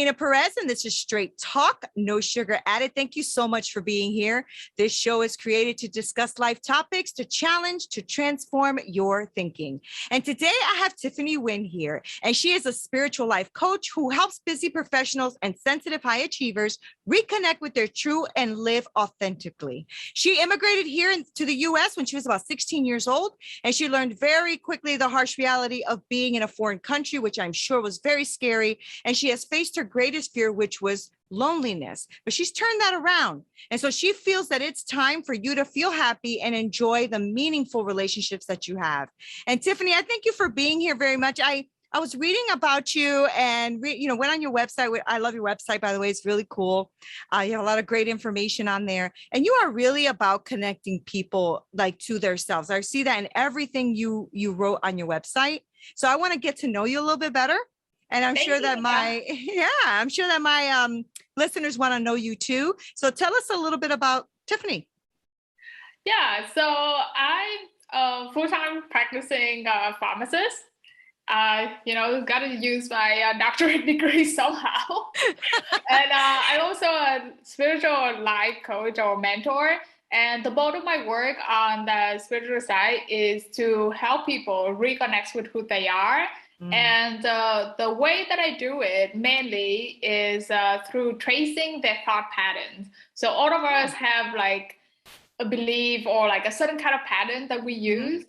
Neena Perez, and this is Straight Talk, no sugar added. Thank you so much for being here. This show is created to discuss life topics, to challenge, to transform your thinking. And today I have Tiffany Nguyen here, and she is a spiritual life coach who helps busy professionals and sensitive high achievers reconnect with their true and live authentically. She immigrated here to the US when she was about 16 years old, and she learned very quickly the harsh reality of being in a foreign country, which I'm sure was very scary. And she has faced her greatest fear, which was loneliness, but she's turned that around. And so she feels that it's time for you to feel happy and enjoy the meaningful relationships that you have. And Tiffany, I thank you for being here very much. I was reading about you and went on your website. I love your website, by the way. It's really cool. You have a lot of great information on there, and you are really about connecting people like to themselves. I see that in everything you wrote on your website. So I want to get to know you a little bit better. And I'm sure that my listeners want to know you too. So tell us a little bit about Tiffany. Yeah, so I'm a full-time practicing pharmacist. Got to use my doctorate degree somehow. And I'm also a spiritual life coach or mentor. And the bulk of my work on the spiritual side is to help people reconnect with who they are. And the way that I do it mainly is through tracing their thought patterns. So all of us have like a belief or like a certain kind of pattern that we use.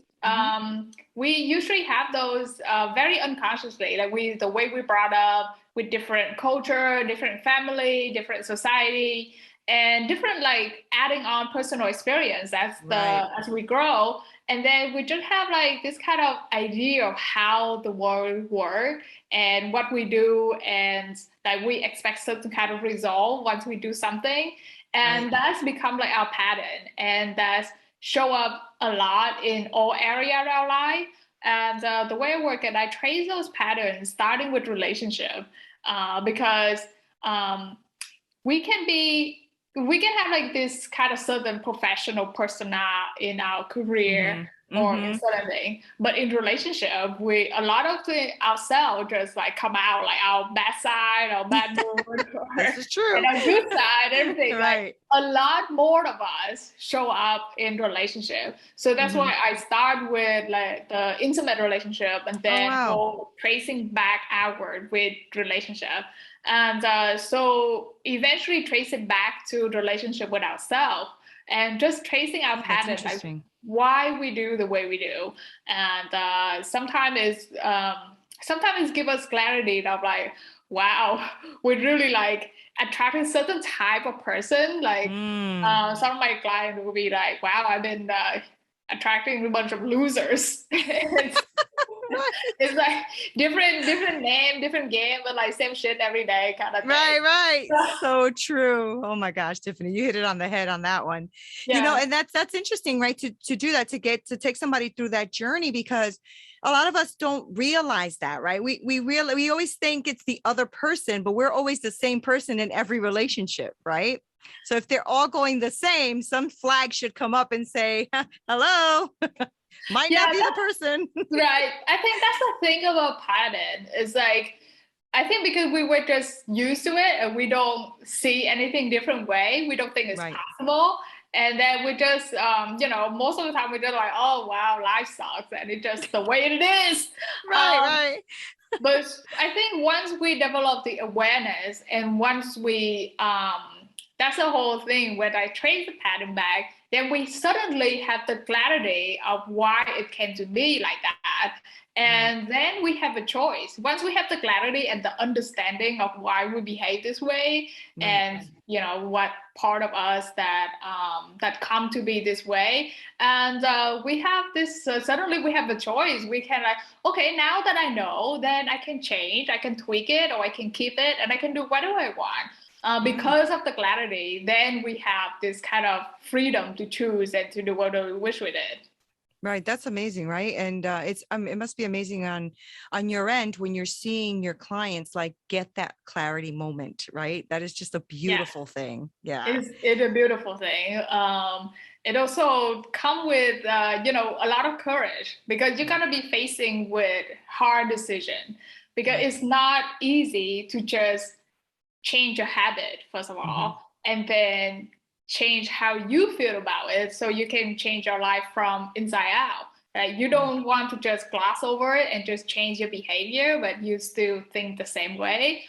We usually have those very unconsciously, like the way we brought up with different culture, different family, different society, and different like adding on personal experience as we grow. And then we just have like this kind of idea of how the world works and what we do, and like we expect certain kind of result once we do something. And that's become like our pattern, and that's show up a lot in all areas of our life. And the way I work it, I trace those patterns starting with relationship, because we can have like this kind of certain professional persona in our career or in certain thing, but in relationship, a lot of ourselves just like come out like our bad side, our bad mood, this is true, and our good side, everything. Like a lot more of us show up in relationship. So that's why I start with like the intimate relationship, and then go tracing back outward with relationship. And so eventually trace it back to the relationship with ourselves, and just tracing our patterns, like why we do the way we do. And sometimes it's give us clarity of like, wow, we really like attracting certain type of person. Like some of my clients will be like, wow, I've been attracting a bunch of losers. It's like different name, different game, but like same shit every day kind of thing. Right. So true. Oh my gosh, Tiffany, you hit it on the head on that one. Yeah. And that's interesting, right? To do that, to take somebody through that journey, because a lot of us don't realize that, right? We always think it's the other person, but we're always the same person in every relationship, right? So if they're all going the same, some flag should come up and say, hello. Might not be the person. Right. I think that's the thing about pattern is like, I think because we were just used to it and we don't see anything different way, we don't think it's possible. And then we just, most of the time we just like, oh, wow, life sucks. And it's just the way it is. Right. But I think once we develop the awareness, and once we, that's the whole thing, when I trace the pattern back, then we suddenly have the clarity of why it came to be like that. And then we have a choice. Once we have the clarity and the understanding of why we behave this way, and what part of us that come to be this way, and we have this. Suddenly, we have a choice. We can like, okay, now that I know, then I can change. I can tweak it, or I can keep it, and I can do whatever I want. Because of the clarity, then we have this kind of freedom to choose and to do what we wish we did. Right. That's amazing. Right. And it must be amazing on your end when you're seeing your clients like get that clarity moment. Right. That is just a beautiful thing. Yeah. It's a beautiful thing. It also come with, a lot of courage, because you're going to be facing with hard decision, because it's not easy to just change a habit, first of Mm-hmm. all, and then change how you feel about it so you can change your life from inside out. Right? You don't want to just gloss over it and just change your behavior, but you still think the same way.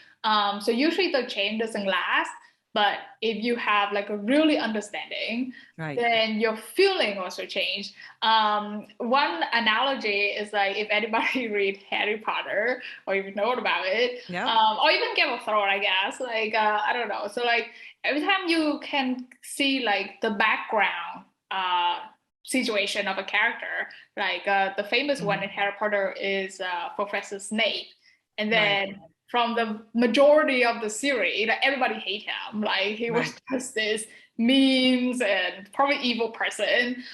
So usually the change doesn't last. But if you have like a really understanding, Right. then your feeling also change. One analogy is like if anybody read Harry Potter or you know about it, Yep. or even Game of Thrones, I guess. Like I don't know. So like every time you can see like the background situation of a character, like the famous one in Harry Potter is Professor Snape, and Right. then from the majority of the series, like everybody hate him. Like he was Right. just this memes and probably evil person.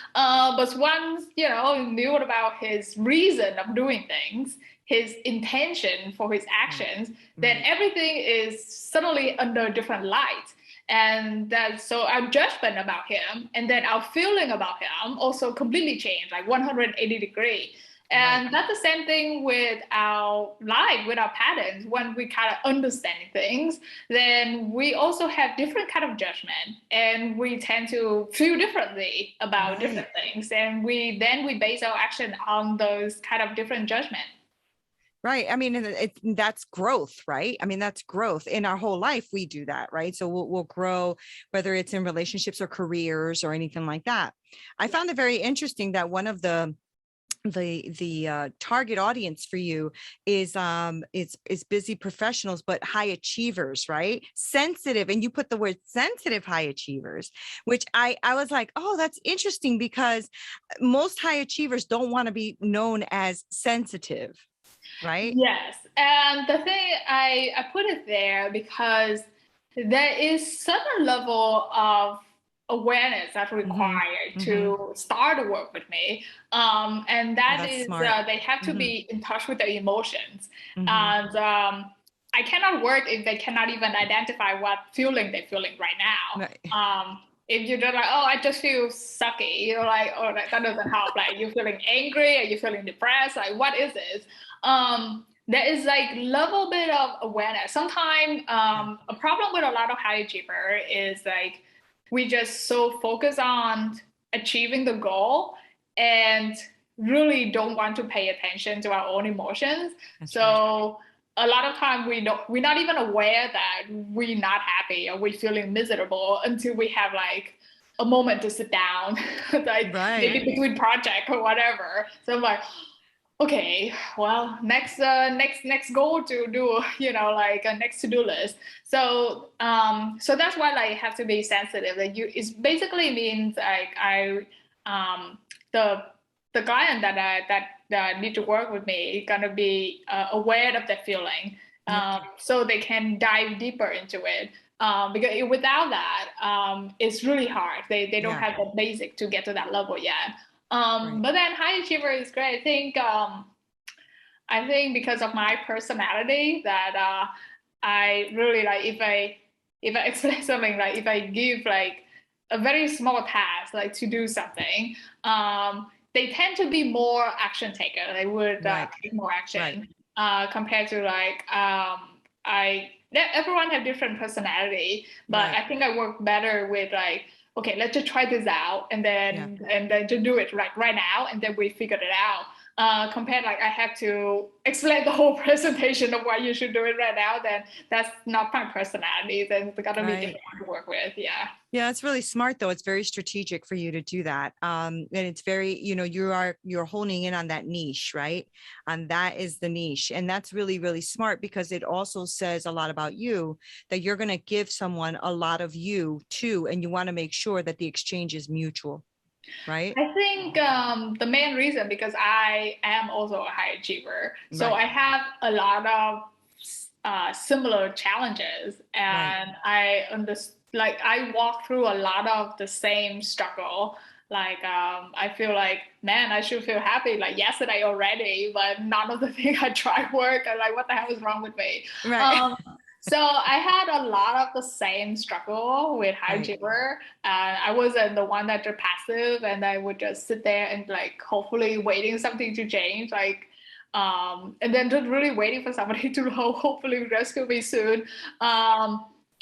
But once you know knew about his reason of doing things, his intention for his actions, then Right. everything is suddenly under a different light. And that so our judgment about him and then our feeling about him also completely changed, like 180 degree. Right. And that's the same thing with our life, with our patterns. When we kind of understanding things, then we also have different kind of judgment, and we tend to feel differently about Right. different things, and we base our action on those kind of different judgment. Right. I mean, and that's growth, right? I mean, that's growth in our whole life. We do that, right? So we'll grow, whether it's in relationships or careers or anything like that. I found it very interesting that one of the target audience for you is busy professionals, but high achievers, right? Sensitive, and you put the word sensitive high achievers, which I was like, oh, that's interesting, because most high achievers don't want to be known as sensitive, right? Yes, and the thing I put it there because there is certain level of awareness that's Mm-hmm. required Mm-hmm. to start to work with me, and Oh, that that's is smart. they have to Mm-hmm. be in touch with their emotions, Mm-hmm. and I cannot work if they cannot even identify what feeling they're feeling right now. Right. If you're just like, oh, I just feel sucky, you're like, oh, that doesn't help. Like, you're feeling angry, are you feeling depressed? Like, what is this? There is like level bit of awareness. Sometimes Yeah. a problem with a lot of high achiever is like we just so focus on achieving the goal and really don't want to pay attention to our own emotions. That's right. So a lot of time we're not even aware that we're not happy or we're feeling miserable until we have like a moment to sit down, like Right. maybe between project or whatever. So I'm like, okay, well, next goal to do, you know, like a next to-do list. So so that's why like have to be sensitive. Like you, it basically means like the client that need to work with me gonna be aware of that feeling, Yeah. so they can dive deeper into it. Because without that, it's really hard. They don't Yeah. have the basic to get to that level yet. Right. But then high achiever is great. I think because of my personality that I really like if I explain something, like if I give like a very small task like to do something, they tend to be more action taker. They would Right. take more Right. action compared to like everyone have different personality, but Right. I think I work better with like, okay, let's just try this out Yeah. and then just do it right now, and then we figured it out. Compared like I have to explain the whole presentation of why you should do it right now, then that's not my personality. Then it's gotta be Right. different to work with. Yeah. Yeah, it's really smart though. It's very strategic for you to do that. And it's very, you're honing in on that niche, right? And that is the niche. And that's really, really smart, because it also says a lot about you, that you're going to give someone a lot of you too. And you want to make sure that the exchange is mutual, right? I think the main reason because I am also a high achiever, so Right. I have a lot of similar challenges, Right. and I understand. Like I walk through a lot of the same struggle. Like I feel like, man, I should feel happy like yesterday already, but none of the things I try work. I'm like, what the hell is wrong with me? Right. Um, so I had a lot of the same struggle with high Right. achiever. I wasn't the one that are passive, and I would just sit there and like hopefully waiting something to change, like and then just really waiting for somebody to hopefully rescue me soon.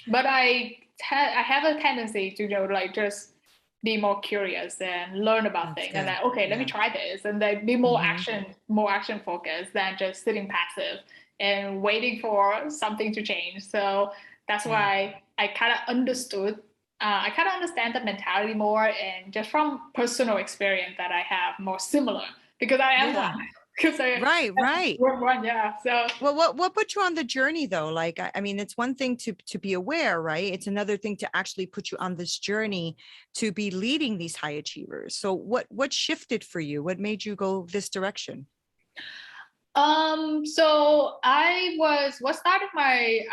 But I have a tendency to, like, just be more curious and learn about That's things, and good. then, okay, let me Yeah. try this, and then be more Hmm. action focused than just sitting passive and waiting for something to change. So that's Yeah. why I kind of understand the mentality more, and just from personal experience that I have more similar, because I am Yeah. one. Because Right. Right. we're one, yeah. So Well, what put you on the journey though? Like, I mean, it's one thing to be aware, right? It's another thing to actually put you on this journey to be leading these high achievers. So what shifted for you? What made you go this direction? so I was what started my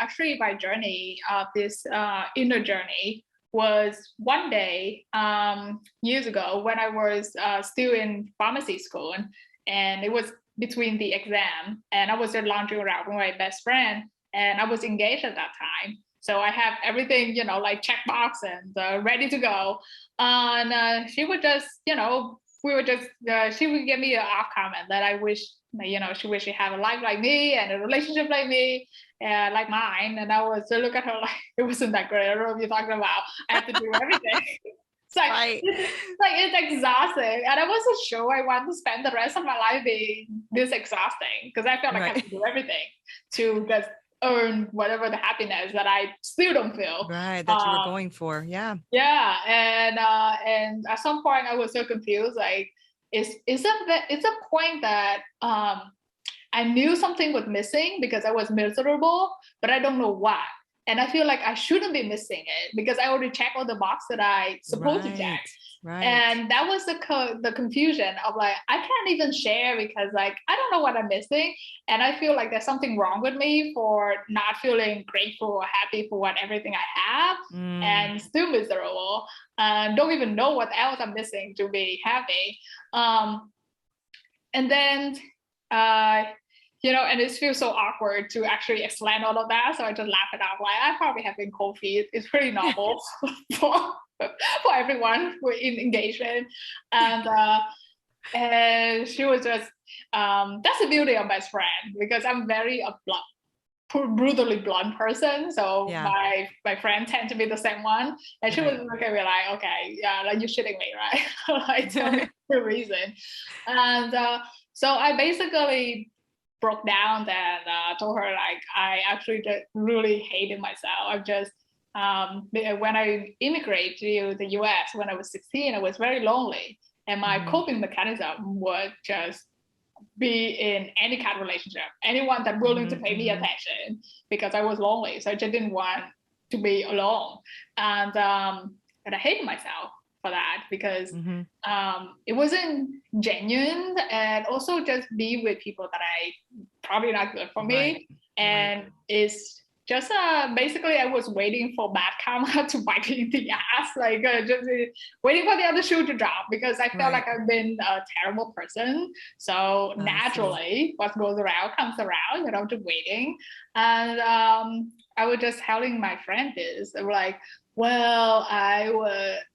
journey, this inner journey, was one day, years ago, when I was still in pharmacy school, and it was between the exam, and I was just lounging around with my best friend, and I was engaged at that time. So I have everything, like checkbox and ready to go. And she would just, we were just, she would give me an off comment that I wish, she wished she had a life like me and a relationship like me, like mine. And I was to look at her like, it wasn't that great. I don't know what you're talking about. I have to do everything. It's like, Right. it's exhausting. And I wasn't sure I want to spend the rest of my life being this exhausting, because I felt like I have Right. to do everything to just earn whatever the happiness that I still don't feel. Right. That you were Um, going for. Yeah. yeah, and at some point I was so confused. Like, it's a point that I knew something was missing because I was miserable, but I don't know why. And I feel like I shouldn't be missing it because I already checked all the boxes that I supposed to check. Right. Right. And that was the confusion of, like, I can't even share because, like, I don't know what I'm missing, and I feel like there's something wrong with me for not feeling grateful or happy for what everything I have, Mm. and still miserable, and don't even know what else I'm missing to be happy. Um, and then uh, and it feels so awkward to actually explain all of that. So I just laugh it out. Like, I probably have been cold feet. It's pretty normal for for everyone who in engagement. And she was just, that's the beauty of best friend, because I'm very a brutally blunt person. So Yeah. my friend tend to be the same one. And she was Right. looking at me like, okay, yeah, like, you're shitting me, right? Like, tell me the reason. And so I basically broke down and told her, like, I actually just really hated myself. I've just when I immigrated to the US when I was 16, I was very lonely. And my Mhm. coping mechanism was just be in any kind of relationship, anyone that willing to Mhm. pay me Mhm. attention, because I was lonely. So I just didn't want to be alone. And I hated myself for that, because Mhm. it wasn't genuine, and also just be with people that I probably not good for Right. me. Right. And it's just basically I was waiting for bad karma to bite me in the ass, like, just waiting for the other shoe to drop, because I felt Right. like I've been a terrible person. So I see. naturally, what goes around comes around, just waiting. And I was just telling my friend this. They were like, well,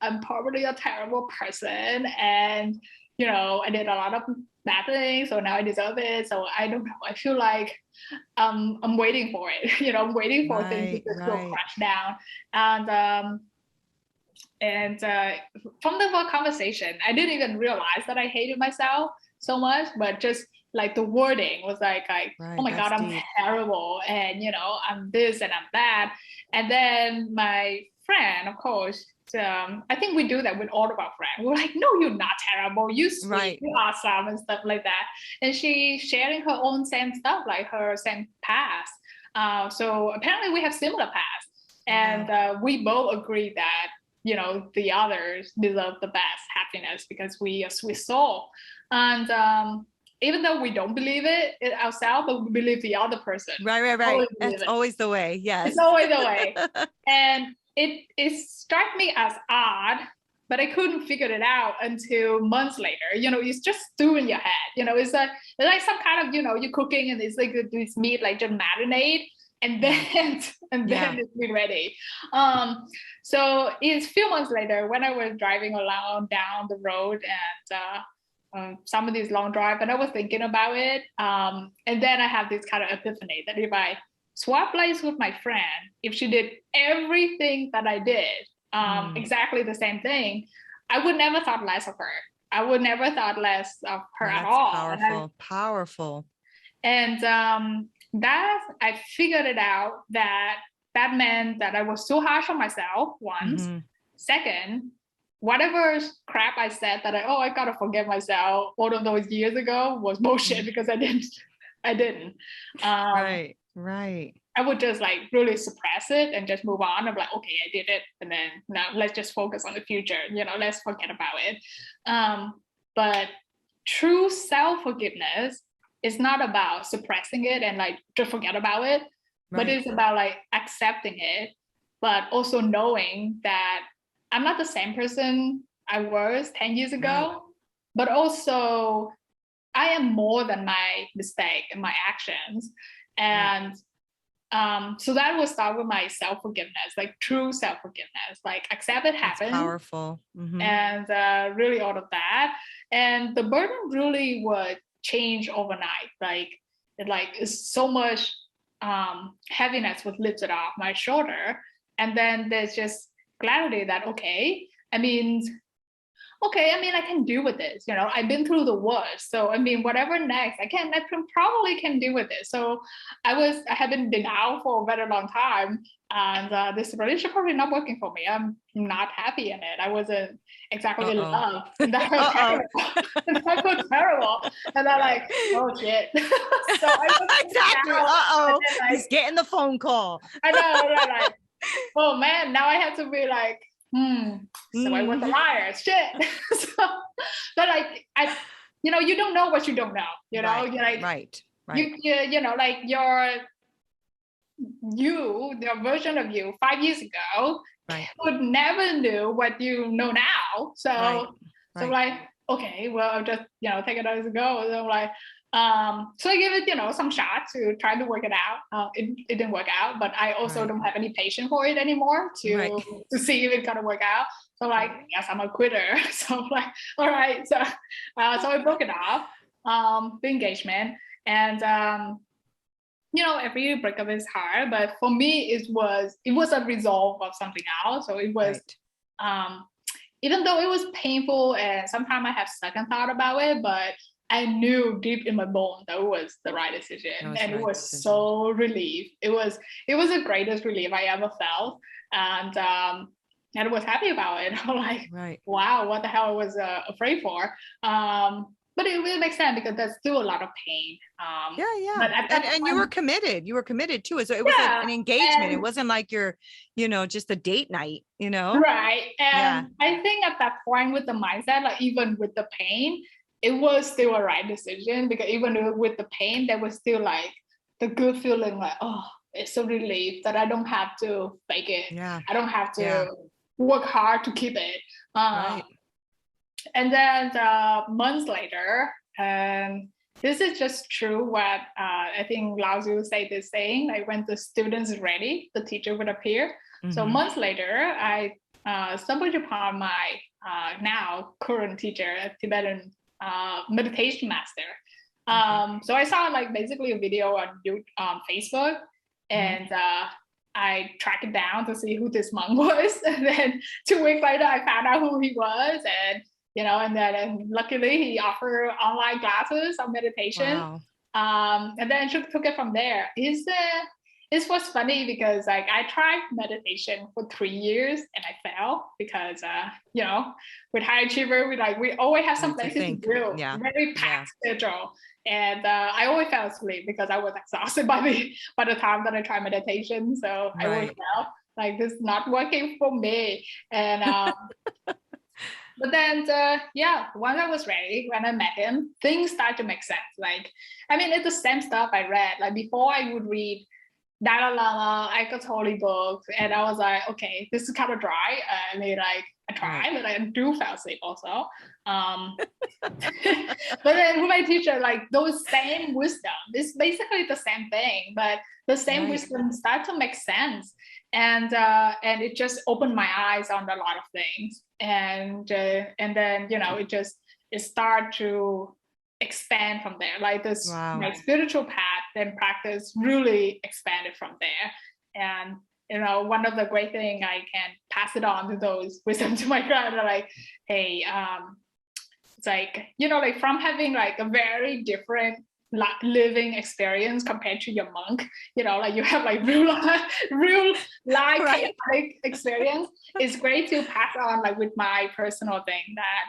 I'm probably a terrible person, and I did a lot of bad things, so now I deserve it. So I don't know. I feel like I'm waiting for it. I'm waiting for things to Right. just go Right. crash down. And from the whole conversation, I didn't even realize that I hated myself so much, but just like the wording was like, oh Right. my God, That's I'm deep. terrible. And, I'm this and I'm that. And then my friend, of course, I think we do that with all of our friends. We're like, no, you're not terrible. You're sweet. Right. You're awesome and stuff like that. And she sharing her own same stuff, like her same past. So apparently we have similar past. Yeah. And we both agree that the others deserve the best happiness, because we are sweet soul. And even though we don't believe it ourselves, but we believe the other person. Right. Right. Always Right. believe That's it. always the way. It's Yes. always the way. And it struck me as odd, but I couldn't figure it out until months later. It's just stew in your head. It's like some kind of, you're cooking and it's like this meat like just marinate, and Yeah. then and Yeah. then it's be ready. Um, so it's a few months later when I was driving along down the road, and some of these long drive, and I was thinking about it. And then I have this kind of epiphany that if I swap lives with my friend, if she did everything that I did, exactly the same thing, I would never thought less of her. I would never thought less of her at all. Powerful. And that I figured it out that meant that I was too harsh on myself, once. Second, whatever crap I said that I gotta forgive myself all of those years ago was bullshit, because I didn't. Right. I would just like really suppress it and just move on. I'm like, okay, I did it. And then now let's just focus on the future. Let's forget about it. But true self-forgiveness is not about suppressing it and like just forget about it, but it's about like accepting it, but also knowing that I'm not the same person I was 10 years ago, but also I am more than my mistake and my actions. And so that will start with my self-forgiveness, like true self-forgiveness, like accept it happened. That's powerful. And really all of that. And the burden really would change overnight. It's so much heaviness was lifted off my shoulder. And then there's just clarity that, I can deal with this. I've been through the worst. So, whatever next, I probably can deal with it. So I have been in denial for a very long time. And this relationship probably not working for me. I'm not happy in it. I wasn't exactly in love. And that was terrible. That was terrible. And I'm like, oh shit. So I exactly. He's getting the phone call. I know. Like, oh man, now I have to be like, so I was a liar, shit. But like, you don't know what you don't know, you're like, right. Your version of you 5 years ago would never knew what you know now. So like, okay, well, I'll just, take it as it goes. So like, so I gave it, some shot to try to work it out. It didn't work out, but I also don't have any patience for it anymore to see if it's gonna work out. So like, yes, I'm a quitter. So like, all right. So I broke it off, the engagement. And every breakup is hard, but for me, it was a resolve of something else. So it was even though it was painful and sometimes I have second thought about it, but I knew deep in my bones that it was the right decision. And it was so relief. It was the greatest relief I ever felt. And I was happy about it. I'm like, wow, what the hell I was afraid for. But it really makes sense because there's still a lot of pain. But and you were committed. You were committed too. So it was an engagement. It wasn't like you're, just a date night, Right. And I think at that point with the mindset, like even with the pain, it was still a right decision, because even with the pain, there was still like the good feeling like, oh, it's a relief that I don't have to fake it. Yeah. I don't have to work hard to keep it. And then months later, this is just true what I think Lao Tzu say this saying, like when the student is ready, the teacher would appear. So months later, I stumbled upon my now current teacher, a Tibetan meditation master. So I saw like basically a video on Facebook, and I tracked it down to see who this monk was. And then 2 weeks later, I found out who he was, and and luckily he offered online classes on meditation. And then took it from there. It was funny because like I tried meditation for 3 years and I failed because with high achiever we always have some places to do, very packed schedule, and I always fell asleep because I was exhausted by the time that I tried meditation. So I always felt like this is not working for me. And but then once I was ready, when I met him, things started to make sense. Like it's the same stuff I read. Like before I would read Dalai Lama, Eckhart Tolle books, and I was like, okay, this is kind of dry. I tried, but I do fall asleep also. But then with my teacher, like those same wisdom, it's basically the same thing, but the same wisdom start to make sense, and it just opened my eyes on a lot of things, and then it start to expand from there. Like this, Wow. my spiritual path and practice really expanded from there. And one of the great thing I can pass it on to those wisdom to my clients are like, hey, it's like, like from having like a very different living experience compared to your monk, like you have like real life Right. chaotic experience. It's great to pass on like with my personal thing that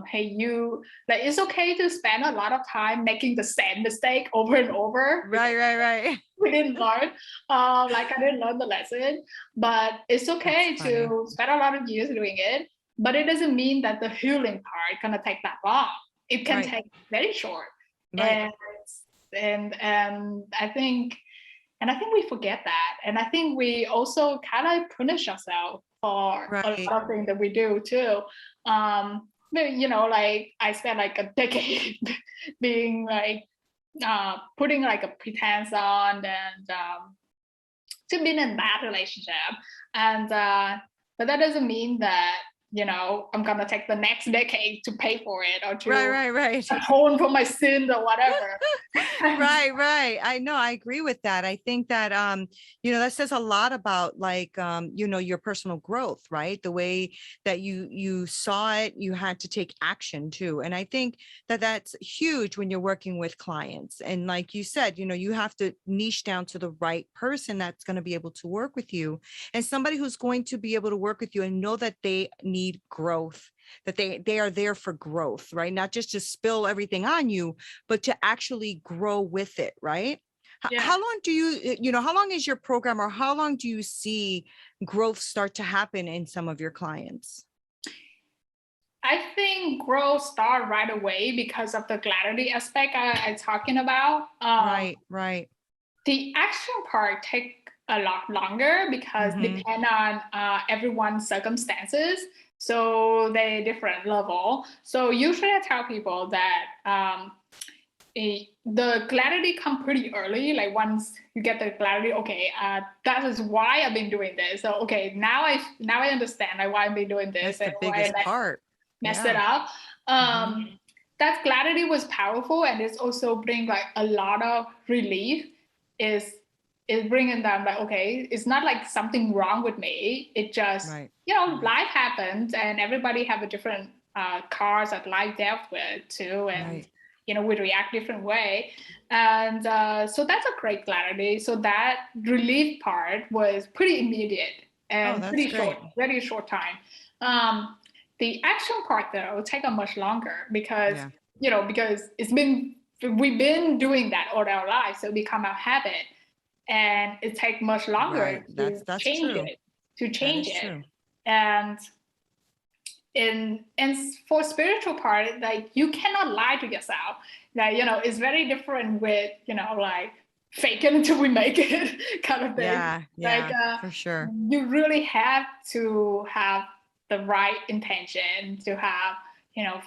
hey, you like it's okay to spend a lot of time making the same mistake over and over. Right. We didn't learn, like I didn't learn the lesson, but it's okay to spend a lot of years doing it. But it doesn't mean that the healing part gonna take that long. It can take very short. Right. And I think we forget that. And I think we also kind of punish ourselves for a lot of things that we do too. Like I spent like a decade being like putting like a pretense on and to being in a bad relationship. And but that doesn't mean that I'm gonna take the next decade to pay for it or to atone for my sins or whatever. Right. I know, I agree with that. I think that that says a lot about like your personal growth, right? The way that you saw it, you had to take action too. And I think that that's huge when you're working with clients. And like you said, you have to niche down to the right person that's going to be able to work with you, and somebody who's going to be able to work with you and know that they need growth, that they are there for growth, right? Not just to spill everything on you, but to actually grow with it, right? Yeah. How long do how long is your program, or how long do you see growth start to happen in some of your clients? I think growth start right away because of the clarity aspect I'm talking about. Right. The action part take a lot longer because depend on everyone's circumstances. So they different level. So usually I tell people that the clarity come pretty early. Like once you get the clarity, okay, that is why I've been doing this. So okay, now I understand like why I've been doing this. That's the biggest part. Messed it up. That clarity was powerful, and it's also bring like a lot of relief. Is bringing them like, okay, it's not like something wrong with me. It just life happens, and everybody have a different cards that life dealt with too, and we react different way. And so that's a great clarity. So that relief part was pretty immediate and pretty short, very short time. The action part though take a much longer because because we've been doing that all our lives, so it become a habit, and it takes much longer to change it. True. And for spiritual part, like you cannot lie to yourself. Like it's very different with like fake it until we make it kind of thing. For sure. You really have to have the right intention to have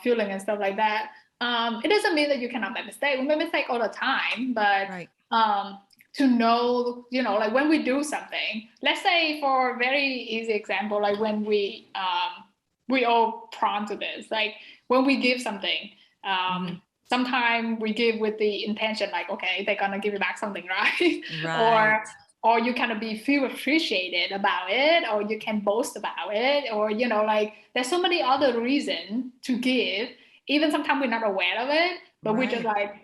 feeling and stuff like that. It doesn't mean that you cannot make mistakes. We make mistakes all the time, but to know, like when we do something, let's say for a very easy example, like when we all prone to this, like when we give something, sometimes we give with the intention like, okay, they're gonna give you back something, right? Or you kind of feel appreciated about it, or you can boast about it, or like there's so many other reasons to give. Even sometimes we're not aware of it, but we just like,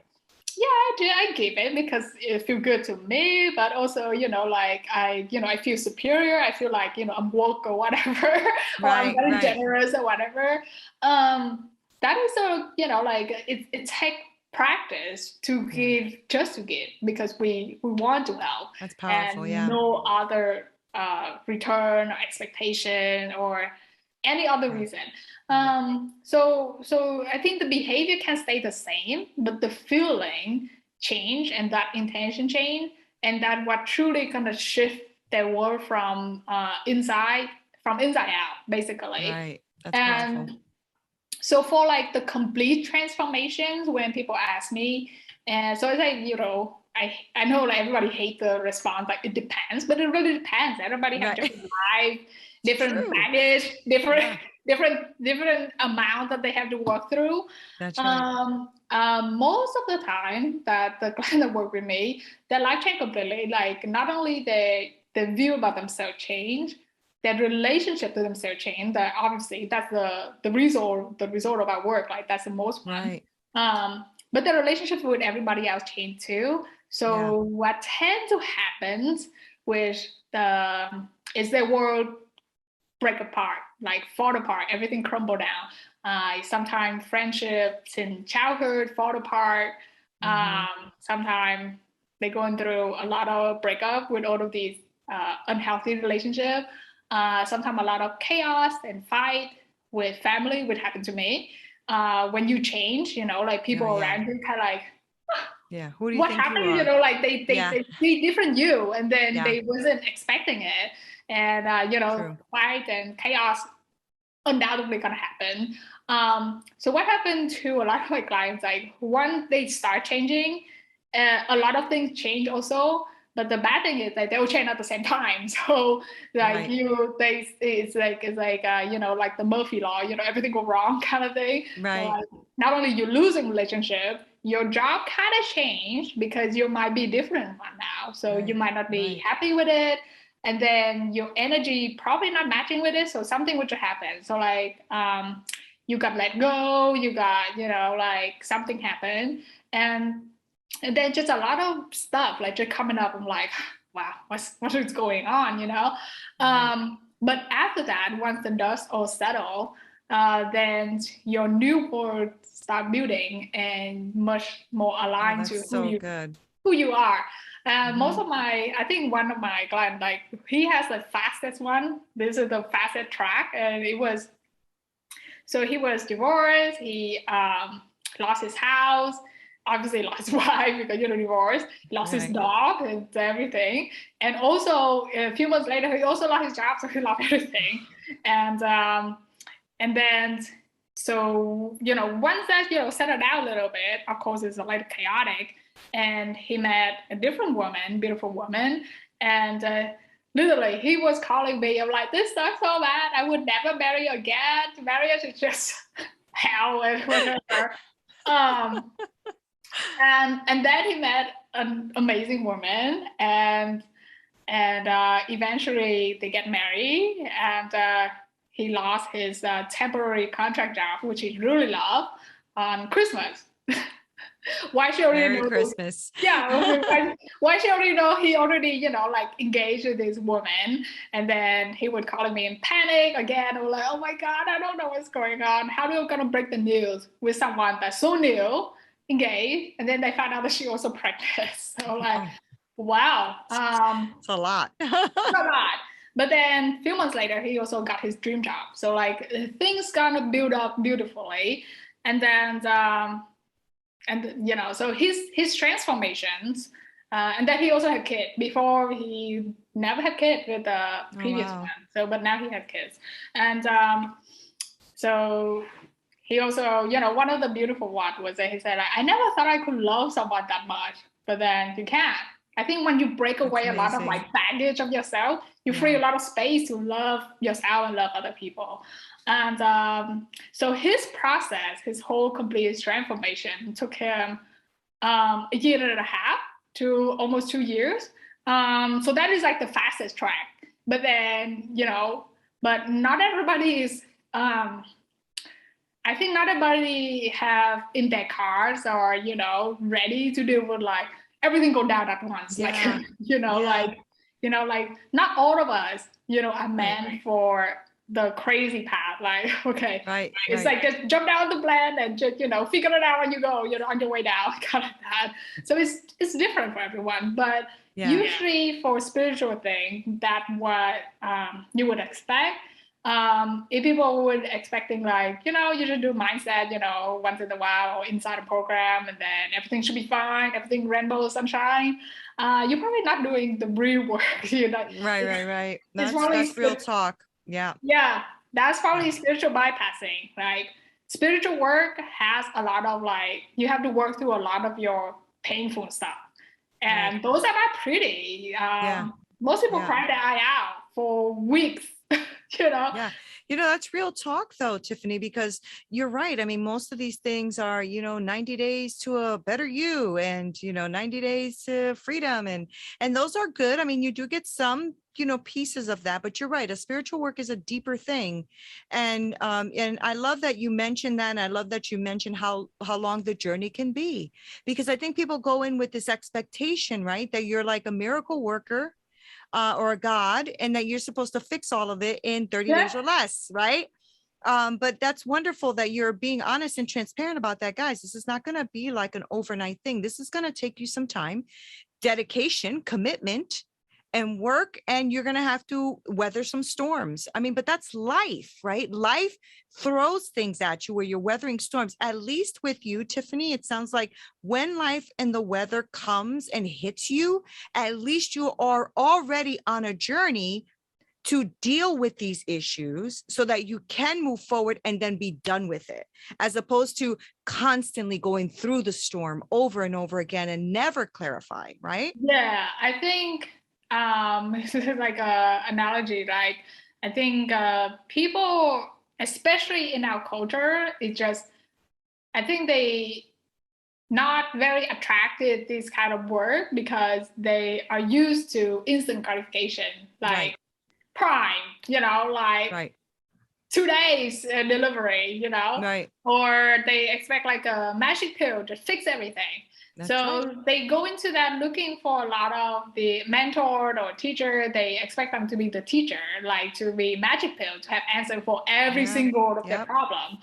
I give it because it feels good to me. But also, like I feel superior. I feel like I'm woke or whatever, or I'm very generous or whatever. That is like it takes practice to give, just to give, because we want to help. That's powerful. And no other return or expectation or any other reason. So I think the behavior can stay the same, but the feeling change and that intention change, and that what truly gonna shift their world from inside out, basically. Right. That's powerful. So for like the complete transformations, when people ask me, and so I say, I know like everybody hates the response, like it depends, but it really depends. Everybody have different life, different baggage, different different amount that they have to work through. That's right. Most of the time that the client that work with me, their life change completely. Like not only the view about themselves change, their relationship to themselves change. That obviously that's the result of our work. Like that's the most one. Right. But the relationship with everybody else change too. So what tends to happen with the is the world break apart, like fall apart, everything crumble down. Sometimes friendships in childhood fall apart. Sometimes they're going through a lot of breakup with all of these unhealthy relationships. Sometimes a lot of chaos and fight with family, which happened to me. When you change, like people around you kind of like, who do you what think happened? you are? Like they see different you, and then they wasn't expecting it, and fight and chaos undoubtedly gonna happen. So what happened to a lot of my clients? Like once they start changing, a lot of things change also. But the bad thing is that they will change at the same time. So like it's like like the Murphy law, everything go wrong kind of thing. Right. So, like, not only you losing relationship, your job kind of changed because you might be different one now. So you might not be happy with it. And then your energy probably not matching with it. So something would happen. So like you got let go, you got, like something happened. And then just a lot of stuff like just coming up. I'm like, wow, what is going on, But after that, once the dust all settle, then your new world start building and much more aligned to who you are. Most of I think one of my clients, like he has the fastest one. This is the fastest track. And so he was divorced. He lost his house, obviously lost his wife because divorced, lost his dog and everything. And also a few months later, he also lost his job. So he lost everything. And then, so, once that, settled down a little bit, of course, it's a little chaotic. And he met a different woman, beautiful woman. And literally, he was calling me. I'm like, this sucks so bad. I would never marry again. Marriage is just hell and whatever. And then he met an amazing woman. And eventually they get married. And he lost his temporary contract job, which he really loved, on Christmas. Why she already Merry know Christmas. Why she already know he already, like engaged with this woman. And then he would call me in panic again. I'm like, oh my God, I don't know what's going on. How are we gonna break the news with someone that's so new, engaged, and then they found out that she also pregnant. So like, wow. It's a lot. It's a lot. But then a few months later, he also got his dream job. So like things gonna build up beautifully. And then so his transformations, and then he also had kids. Before he never had kids with the previous one. So but now he had kids. And so he also, one of the beautiful ones was that he said, I never thought I could love someone that much, but then you can. I think when you break away a lot of like baggage of yourself, you free a lot of space to love yourself and love other people. And so his process, his whole complete transformation took him a year and a half to almost 2 years. So that is like the fastest track. But then, but not everybody is, I think not everybody have in their cars or, ready to deal with like everything go down at once. Like, like not all of us, are meant for the crazy path. Like, okay, it's like just jump down the plane and just, figure it out when you go, on your way down, kind of that. So it's different for everyone. But usually for spiritual thing, that's what you would expect. If people would expecting like, you should do mindset, once in a while or inside a program and then everything should be fine, everything rainbow sunshine, you're probably not doing the real work. Right. That's real talk. Yeah, that's probably spiritual bypassing. Like spiritual work has a lot of like, you have to work through a lot of your painful stuff. And those are not pretty. Yeah. Most people Yeah. cry their eye out for weeks, you know? Yeah. That's real talk though, Tiffany, because you're right. I mean, most of these things are, 90 days to a better you and, 90 days to freedom. And those are good. I mean, you do get some, pieces of that, but you're right. A spiritual work is a deeper thing. And I love that you mentioned that. And I love that you mentioned how long the journey can be, because I think people go in with this expectation, right? That you're like a miracle worker or a God, and that you're supposed to fix all of it in 30 Yeah. days or less, right? But that's wonderful that you're being honest and transparent about that, guys. This is not going to be like an overnight thing. This is going to take you some time, dedication, commitment, and work, and you're going to have to weather some storms. I mean, but that's life, right? Life throws things at you where you're weathering storms. At least with you, Tiffany, it sounds like when life and the weather comes and hits you, at least you are already on a journey to deal with these issues so that you can move forward and then be done with it, as opposed to constantly going through the storm over and over again and never clarifying, right? Yeah, I think this is like a analogy. Like I think people, especially in our culture, it just I think they not very attracted this kind of work because they are used to instant gratification, like Right. Prime, like Right. 2 days delivery, Right. or they expect like a magic pill to fix everything. That's So right. they go into that looking for a lot of the mentor or teacher. They expect them to be the teacher, like to be magic pill, to have answer for every Yeah. single of their Yep. problem,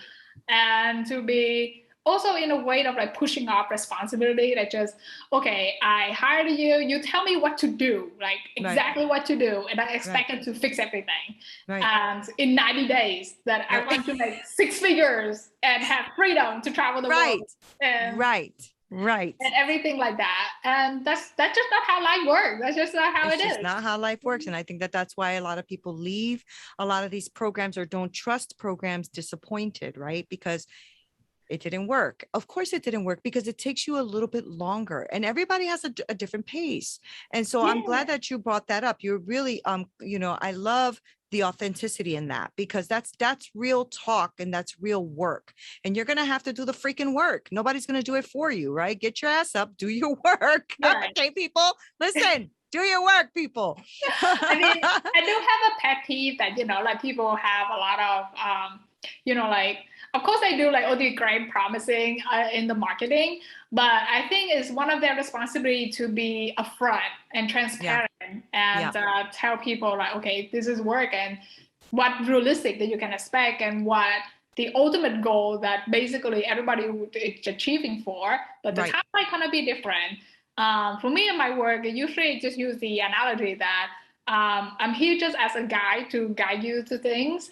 and to be also in a way of like pushing off responsibility. That just, okay, I hired you, you tell me what to do, like Right. exactly what to do, and I expect Right. it to fix everything. Right. And in 90 days that I Right. want to make six figures and have freedom to travel the Right. world and Right. and everything like that. And that's just not how life works. That's just not how It's it just is. not how life works. And I think that that's why a lot of people leave a lot of these programs or don't trust programs disappointed, right? Because it didn't work. Of course it didn't work because it takes you a little bit longer and everybody has a different pace. And so I'm glad Yeah. that you brought that up. You're really, I love the authenticity in that, because that's real talk and that's real work. And you're going to have to do the freaking work. Nobody's going to do it for you, right? Get your ass up, do your work. Right. Okay, people, listen, do your work, people. I mean, I do have a pet peeve that, like people have a lot of, like, of course they do like all the great promising in the marketing, but I think it's one of their responsibility to be upfront and transparent and tell people like, okay, this is work and what realistic that you can expect and what the ultimate goal that basically everybody is achieving for, but the timeline gonna be different. For me and my work, I usually just use the analogy that I'm here just as a guide to guide you to things.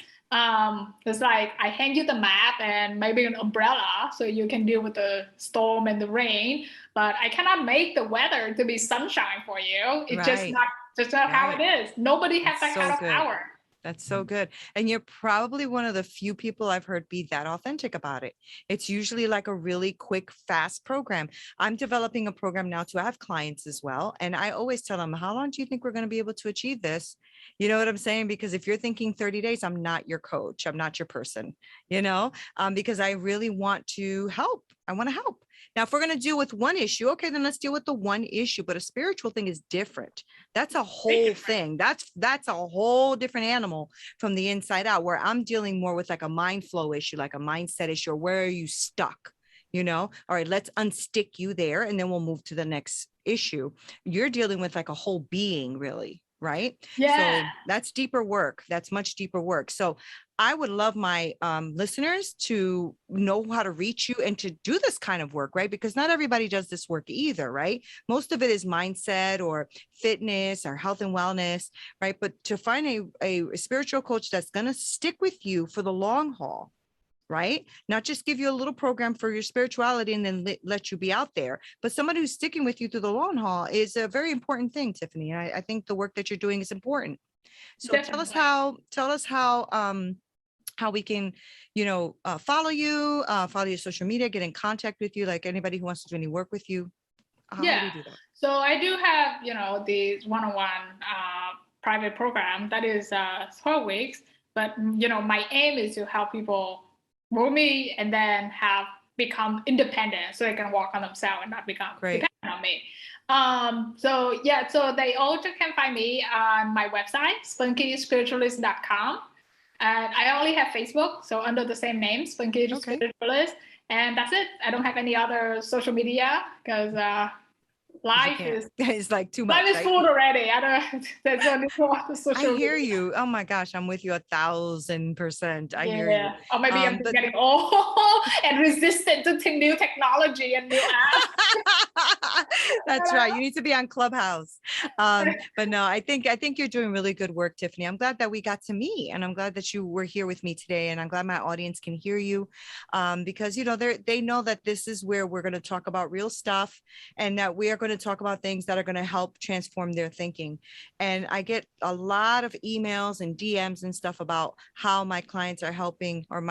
It's like I hand you the map and maybe an umbrella so you can deal with the storm and the rain, but I cannot make the weather to be sunshine for you. It's just not how it is. Nobody has that kind of power. That's so good. And you're probably one of the few people I've heard be that authentic about it. It's usually like a really quick, fast program. I'm developing a program now to have clients as well. And I always tell them, how long do you think we're going to be able to achieve this? You know what I'm saying? Because if you're thinking 30 days, I'm not your coach. I'm not your person, because I really want to help. I want to help. Now, if we're going to deal with one issue, okay, then let's deal with the one issue. But a spiritual thing is different. That's a whole thing. That's a whole different animal from the inside out, where I'm dealing more with like a mind flow issue, like a mindset issue, or where are you stuck? All right, let's unstick you there and then we'll move to the next issue. You're dealing with like a whole being, really. Right. Yeah. So that's deeper work. That's much deeper work. So I would love my listeners to know how to reach you and to do this kind of work, right? Because not everybody does this work either, right? Most of it is mindset or fitness or health and wellness, right? But to find a spiritual coach that's going to stick with you for the long haul, right? Not just give you a little program for your spirituality and then let you be out there, but somebody who's sticking with you through the long haul is a very important thing, Tiffany. And I think the work that you're doing is important. So Definitely. tell us how we can, follow you, follow your social media, get in contact with you, like anybody who wants to do any work with you. How do you do that? So I do have, the one-on-one private program that is 12 weeks. But, my aim is to help people with me and then become independent so they can work on themselves and not become dependent on me. So they also can find me on my website, spunkyspiritualist.com. And I only have Facebook, so under the same name, Spunky Spiritualist. And that's it. I don't have any other social media because life is it's like too much. Life is full already. I don't. There's only more social. I hear you. Oh my gosh, I'm with you 1,000%. I hear you. Or maybe I'm just getting old and resistant to new technology and new apps. That's right. You need to be on Clubhouse. But no, I think you're doing really good work, Tiffany. I'm glad that we got to meet, and I'm glad that you were here with me today. And I'm glad my audience can hear you, because they know that this is where we're going to talk about real stuff, and that we are going to talk about things that are going to help transform their thinking. And I get a lot of emails and DMs and stuff about how my clients are helping, or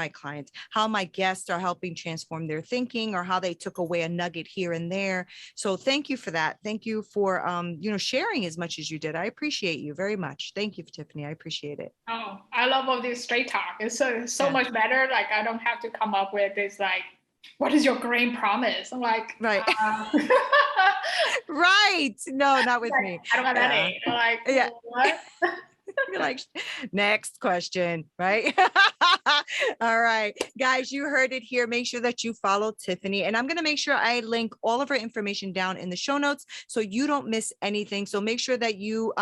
how my guests are helping transform their thinking, or how they took away a nugget here and there. So thank you for that. Thank you for, sharing as much as you did. I appreciate you very much. Thank you, Tiffany. I appreciate it. Oh, I love all this straight talk. It's so much better. Like, I don't have to come up with this, like, what is your grand promise? I'm like, right. Right. No, not with me. I don't have any. Like, what? You're like, next question, right? All right, guys, you heard it here. Make sure that you follow Tiffany, and I'm going to make sure I link all of her information down in the show notes so you don't miss anything. So make sure that you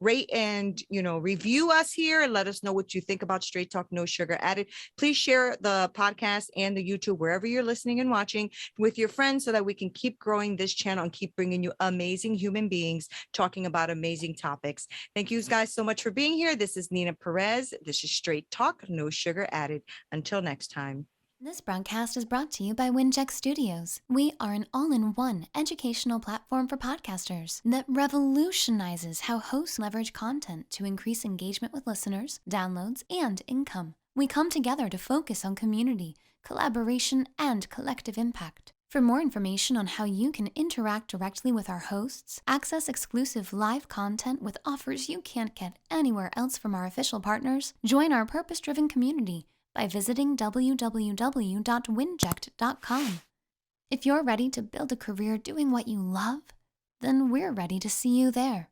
rate and review us here and let us know what you think about Straight Talk, No Sugar Added. Please share the podcast and the YouTube wherever you're listening and watching with your friends so that we can keep growing this channel and keep bringing you amazing human beings talking about amazing topics. Thank you guys so much for being here. This is Neena Perez. This is Straight Talk, No Sugar Added. Until next time. This broadcast is brought to you by Wincheck Studios. We are an all-in-one educational platform for podcasters that revolutionizes how hosts leverage content to increase engagement with listeners, downloads, and income. We come together to focus on community, collaboration, and collective impact. For more information on how you can interact directly with our hosts, access exclusive live content with offers you can't get anywhere else from our official partners, join our purpose-driven community by visiting www.winject.com. If you're ready to build a career doing what you love, then we're ready to see you there.